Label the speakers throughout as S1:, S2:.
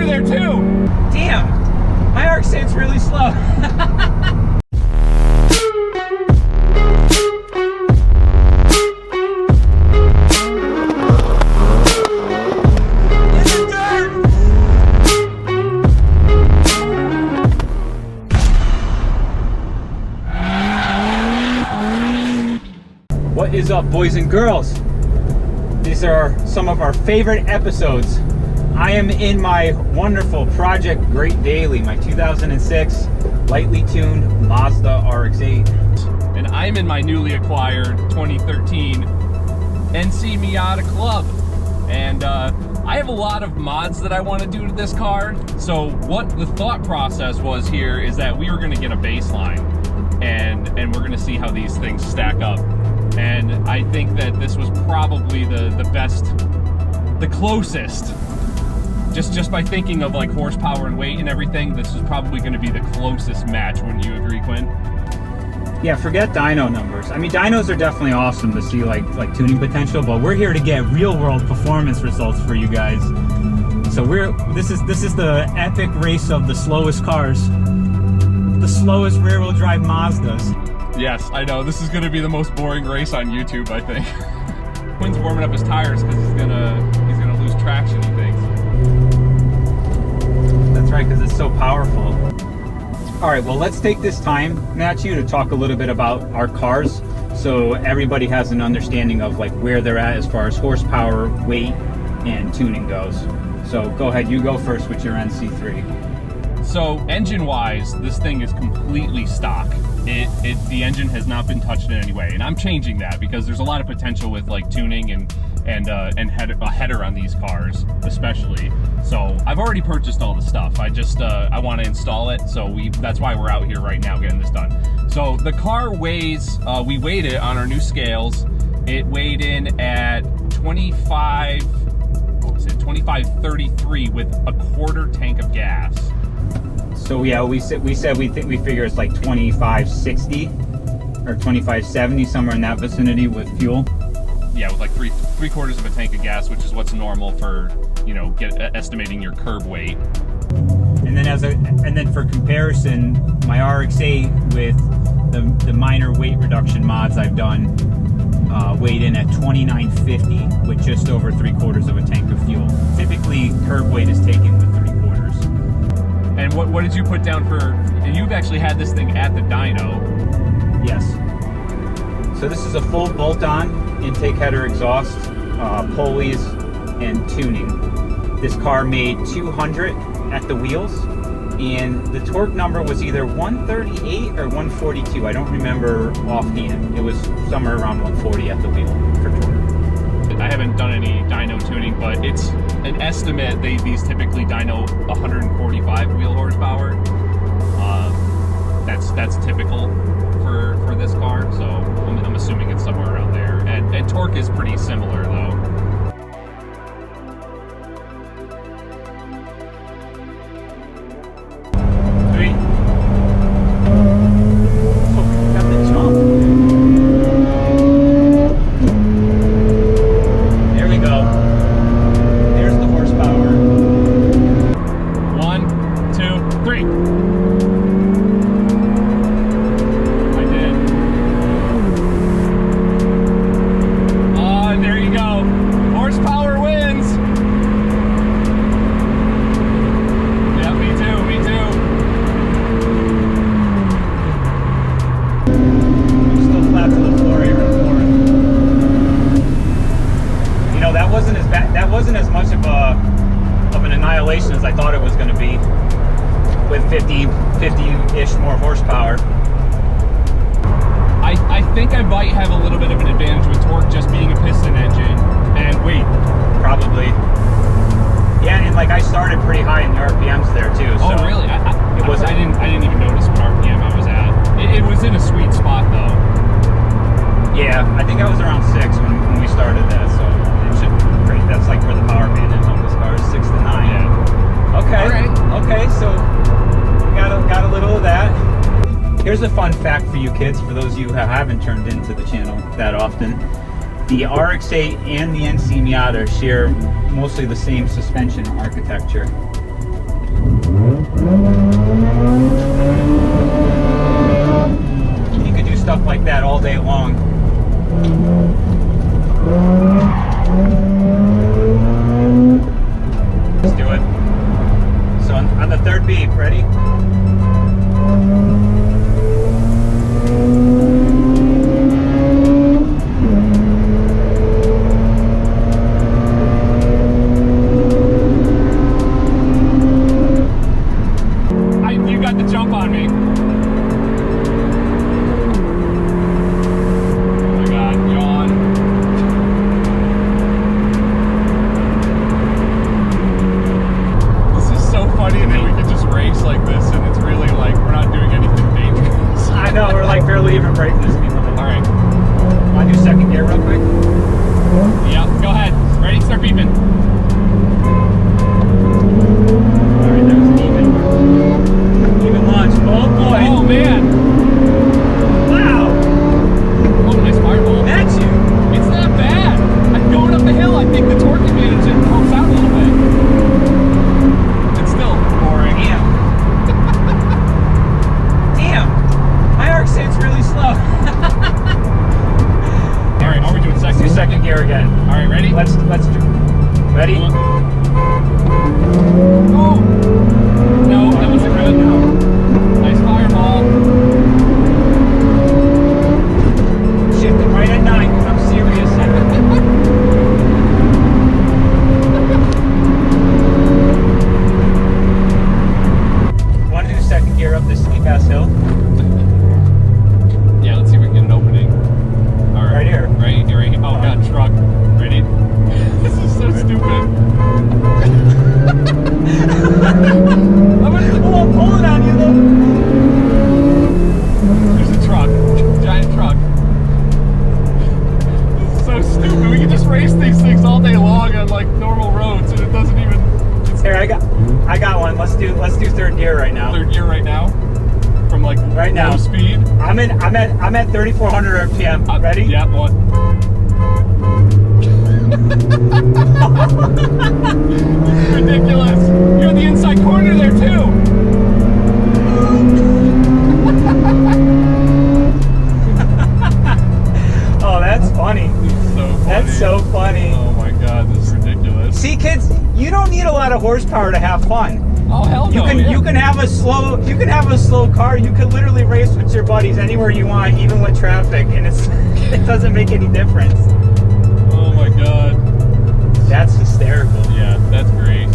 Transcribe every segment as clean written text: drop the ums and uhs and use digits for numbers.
S1: there too.
S2: Damn, my RX-8's really slow. What is up, boys and girls? These are some of our favorite episodes. I am in my wonderful Project Great Daily, my 2006 lightly tuned Mazda RX-8.
S1: And I'm in my newly acquired 2013 NC Miata Club. And I have a lot of mods that I want to do to this car. So what the thought process was here is that we were going to get a baseline and we're going to see how these things stack up. And I think that this was probably the best, the closest. Just by thinking of like horsepower and weight and everything, this is probably going to be the closest match. Wouldn't you agree, Quinn?
S2: Yeah, forget dyno numbers. I mean, dynos are definitely awesome to see like tuning potential, but we're here to get real world performance results for you guys. So this is the epic race of the slowest cars, the slowest rear wheel drive Mazdas.
S1: Yes, I know. This is going to be the most boring race on YouTube, I think. Quinn's warming up his tires because he's gonna lose traction, he thinks.
S2: That's right, because it's so powerful. All right, well, let's take this time, Matchew, to talk a little bit about our cars, so everybody has an understanding of like where they're at as far as horsepower, weight, and tuning goes. So go ahead, you go first with your NC3.
S1: So engine-wise, this thing is completely stock. The engine has not been touched in any way, and I'm changing that because there's a lot of potential with like tuning and a header on these cars, especially. So I've already purchased all the stuff. I just I want to install it, so that's why we're out here right now getting this done. So the car weighs, we weighed it on our new scales. It weighed in at 2533 with a quarter tank of gas.
S2: So yeah, we figure it's like 2560 or 2570, somewhere in that vicinity with fuel.
S1: Yeah, with like three quarters of a tank of gas, which is what's normal for, you know, estimating your curb weight.
S2: And then for comparison, my RX-8 with the minor weight reduction mods I've done weighed in at 2950 with just over 3/4 of a tank of fuel. Typically, curb weight is taken with 3/4.
S1: And what did you put down for? And you've actually had this thing at the dyno.
S2: Yes. So this is a full bolt-on intake header exhaust, pulleys, and tuning. This car made 200 at the wheels, and the torque number was either 138 or 142. I don't remember offhand. It was somewhere around 140 at the wheel for torque.
S1: I haven't done any dyno tuning, but it's an estimate. These typically dyno 145 wheel horsepower. That's typical for this car, so I'm assuming it's somewhere around there. And torque is pretty similar though.
S2: That wasn't as much of an annihilation as I thought it was going to be with 50-ish more horsepower.
S1: I think I might have a little bit of an advantage with torque just being a piston engine and weight.
S2: Probably. Yeah, and like I started pretty high in the RPMs there too. So
S1: oh really? I didn't even notice what RPM I was at. It was in a sweet spot though.
S2: Yeah, I think I was around 6 when we started that, so it should be great. That's like where the power band is on this car, is 6 to 9. Yeah. Okay. All right. Okay, so we got a little of that. Here's a fun fact for you kids, for those of you who haven't turned into the channel that often. The RX-8 and the NC Miata share mostly the same suspension architecture. You could do stuff like that all day long. Let's do it. So on the third beep, ready?
S1: You got the jump on me. Oh my God, yawn. This is so funny that we can just race like this, and it's really like we're not doing anything dangerous.
S2: I know, we're like barely even breaking the speed limit.
S1: All right.
S2: Want to do second gear real quick?
S1: Yeah, go ahead. Ready? Start beeping.
S2: All right, that was an even launch. Oh boy.
S1: Oh man.
S2: Wow.
S1: Oh, nice fireball.
S2: Matchew.
S1: It's not bad. I'm going up the hill. I think the torque advantage helps out a little bit. It's still boring.
S2: Damn. Damn. My RX-8's really slow.
S1: All right, are we doing second?
S2: Let's do second gear again.
S1: All right, ready?
S2: Let's do. Ready?
S1: Oh. No, that wasn't good.
S2: No.
S1: Nice fireball.
S2: Shifting right at 9 because I'm serious. Want to do second gear up this steep ass hill?
S1: Yeah, let's see if we can get an opening. All right,
S2: Right here.
S1: Right here. Oh God, truck. Ready? This is so stupid.
S2: I'm pulling on you though.
S1: There's a truck, giant truck. This is so stupid. We can just race these things all day long on like normal roads, and it doesn't even.
S2: Here, I got one. Let's do third gear right now.
S1: Third gear right now, from like
S2: Right now.
S1: low speed.
S2: I'm at 3,400 RPM. Ready?
S1: Yeah, one. This is ridiculous. You're in the inside corner there too.
S2: Oh, that's funny.
S1: This is so funny.
S2: That's so funny.
S1: Oh my God, this is ridiculous.
S2: See, kids, you don't need a lot of horsepower to have fun.
S1: Oh hell no.
S2: You can have a slow car. You can literally race with your buddies anywhere you want, even with traffic, and it doesn't make any difference.
S1: Oh my God.
S2: That's hysterical.
S1: Yeah, that's great.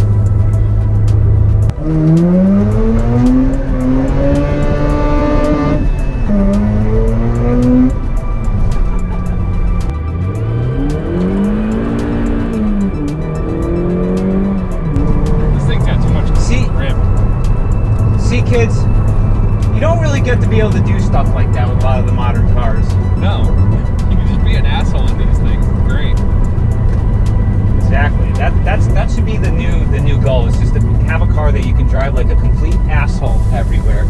S1: This thing's got too much grip.
S2: See, kids, you don't really get to be able to do stuff like that with a lot of the modern cars.
S1: No, you can just be an asshole in these things. It's great.
S2: Exactly. That should be the new goal. Is just to have a car that you can drive like a complete asshole everywhere,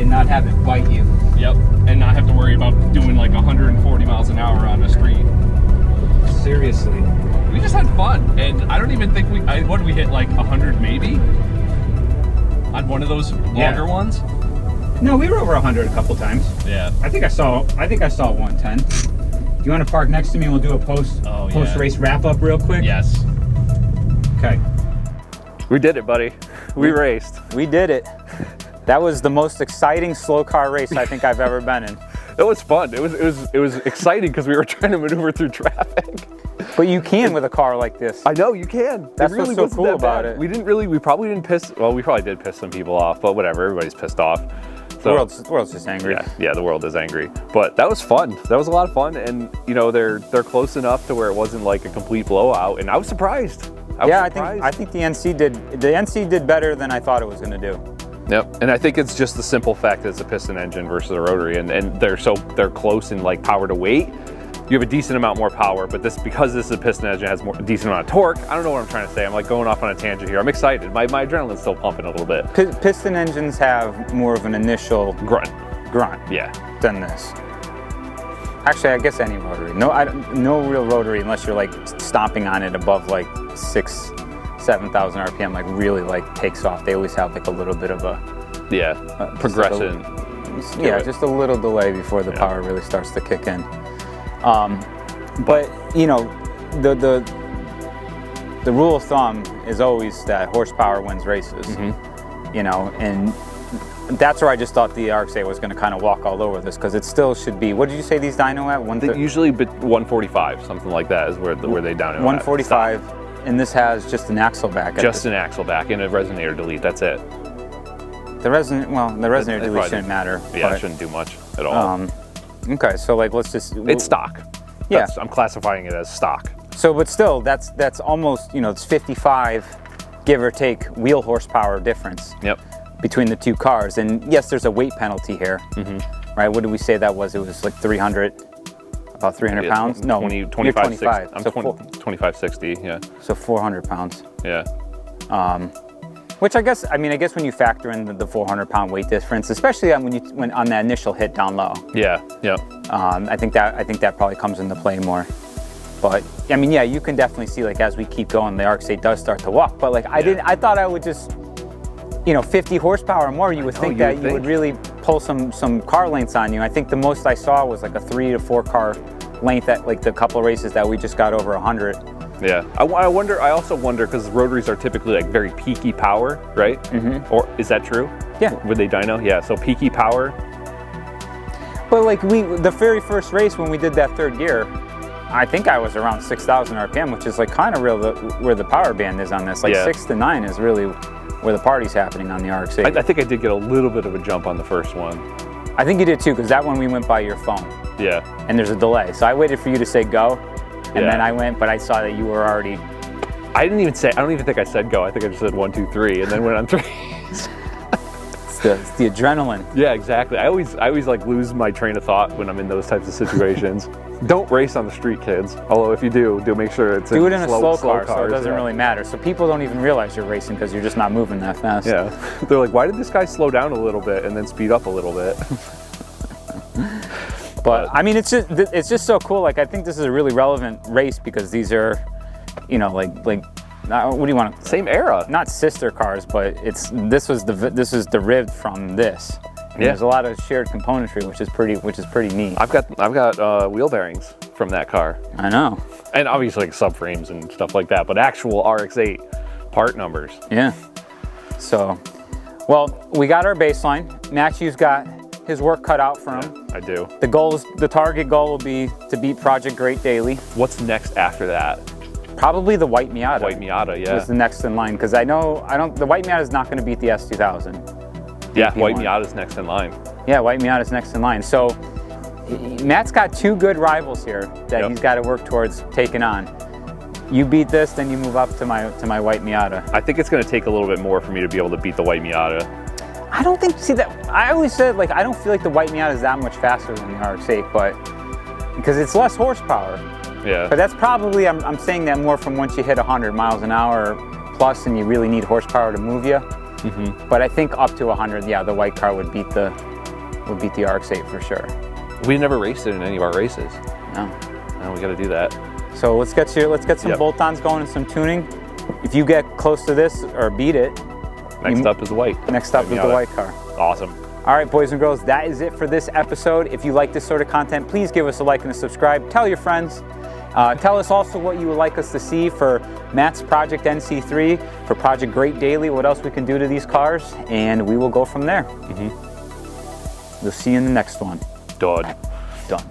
S2: and not have it bite you.
S1: Yep, and not have to worry about doing like 140 miles an hour on the street.
S2: Seriously.
S1: We just had fun, and I don't even think what did we hit, like 100 maybe? On one of those longer ones?
S2: No, we were over 100 a couple times.
S1: Yeah.
S2: I think I saw 110. Do you want to park next to me and we'll do a post race wrap up real quick?
S1: Yes.
S2: Okay.
S3: We did it, buddy. We raced.
S2: We did it. That was the most exciting slow car race I think I've ever been in.
S3: It was fun. It was exciting because we were trying to maneuver through traffic.
S2: But you can with a car like this.
S3: I know, you can.
S2: That's what's so cool about it.
S3: We probably didn't piss, well, we probably did piss some people off, but whatever, everybody's pissed off. So,
S2: the world's just angry.
S3: Yeah, the world is angry. But that was fun. That was a lot of fun, and you know, they're close enough to where it wasn't like a complete blowout, and I was surprised. I think the NC did better than I thought it was going to do. Yep, and I think it's just the simple fact that it's a piston engine versus a rotary, and they're close in like power to weight. You have a decent amount more power, but because this is a piston engine, it has a decent amount of torque. I don't know what I'm trying to say. I'm like going off on a tangent here. I'm excited. My adrenaline's still pumping a little bit.
S2: Piston engines have more of an initial
S3: grunt.
S2: Yeah. Than this. Actually, I guess any rotary. No real rotary unless you're like stomping on it above like 6 7,000 RPM like really like takes off. They always have like a little bit of a
S3: progression.
S2: Just a little delay before the power really starts to kick in. But you know, the rule of thumb is always that horsepower wins races. You know, and that's where I just thought the RX-8 was going to kind of walk all over this, because it still should be. What did you say these dyno at?
S3: Usually 145, something like that is where they down it.
S2: 145, and this has just an axle back.
S3: Just an axle back and a resonator delete. That's it.
S2: The resonator delete shouldn't matter.
S3: Yeah, it shouldn't do much at all.
S2: Okay, so like let's just.
S3: It's stock. I'm classifying it as stock.
S2: So, but still, that's almost, you know, it's 55, give or take, wheel horsepower difference. Between the two cars. And yes, there's a weight penalty here, right? What did we say that was? It was like 300, about 300 pounds? No,
S3: 25. I'm
S2: so
S3: 2560, yeah.
S2: So 400 pounds.
S3: Yeah.
S2: Which I guess when you factor in the 400 pound weight difference, especially when on that initial hit down low.
S3: Yeah.
S2: I think that probably comes into play more. But I mean, yeah, you can definitely see like as we keep going, the RX-8 does start to walk. But like I thought I would just, you know, 50 horsepower or more, you would think that you would really pull some car lengths on you. I think the most I saw was like a 3 to 4 car length at like the couple of races that we just got over 100.
S3: Yeah, I also wonder, because rotaries are typically like very peaky power, right? Or is that true?
S2: Yeah.
S3: Were they dyno? Yeah, so peaky power.
S2: But like the very first race when we did that third gear, I think I was around 6,000 RPM, which is like kind of where the power band is on this. Like 6 to 9 is really where the party's happening on the RX-8.
S3: I think I did get a little bit of a jump on the first one.
S2: I think you did too, because that one we went by your phone.
S3: Yeah.
S2: And there's a delay. So I waited for you to say go, and then I went, but I saw that you were already...
S3: I don't even think I said go. I think I just said 1, 2, 3, and then went on 3.
S2: It's the adrenaline.
S3: Yeah, exactly. I always like lose my train of thought when I'm in those types of situations. Don't race on the street, kids. Although if you do make sure it's
S2: do it in a slow car, so it doesn't really matter. So people don't even realize you're racing because you're just not moving that fast.
S3: Yeah, they're like, why did this guy slow down a little bit and then speed up a little bit?
S2: But I mean, it's just so cool. Like I think this is a really relevant race because these are, you know, like what do you want to?
S3: Same era. Not
S2: sister cars, but this is derived from this. And there's a lot of shared componentry, which is pretty neat.
S3: I've got wheel bearings from that car.
S2: I know.
S3: And obviously like subframes and stuff like that, but actual RX-8 part numbers.
S2: Yeah. So, well, we got our baseline. Matchew's got his work cut out for him.
S3: I do.
S2: The target goal will be to beat Project Great Daily.
S3: What's next after that?
S2: Probably the white Miata.
S3: White Miata, yeah.
S2: Is the next in line, because the white Miata is not going to beat the S2000.
S3: Yeah, White Miata's next in line.
S2: Yeah, White Miata's next in line. So Matt's got 2 good rivals here that he's got to work towards taking on. You beat this, then you move up to my White Miata.
S3: I think it's going to take a little bit more for me to be able to beat the White Miata.
S2: I don't think, I always said, like, I don't feel like the White Miata is that much faster than the RX-8, but, because it's less horsepower.
S3: Yeah.
S2: But that's probably, I'm saying that more from once you hit 100 miles an hour plus and you really need horsepower to move you. But I think up to 100, yeah, the white car would beat the RX-8 for sure.
S3: We never raced it in any of our races.
S2: No,
S3: we got to do that.
S2: So let's get some bolt-ons going and some tuning. If you get close to this or beat it,
S3: next up is white.
S2: Next up is the white car.
S3: Awesome.
S2: All right, boys and girls, that is it for this episode. If you like this sort of content, please give us a like and a subscribe. Tell your friends. Tell us also what you would like us to see for Matt's Project NC3, for Project Great Daily, what else we can do to these cars, and we will go from there. We'll see you in the next one.
S3: Done.
S2: Done.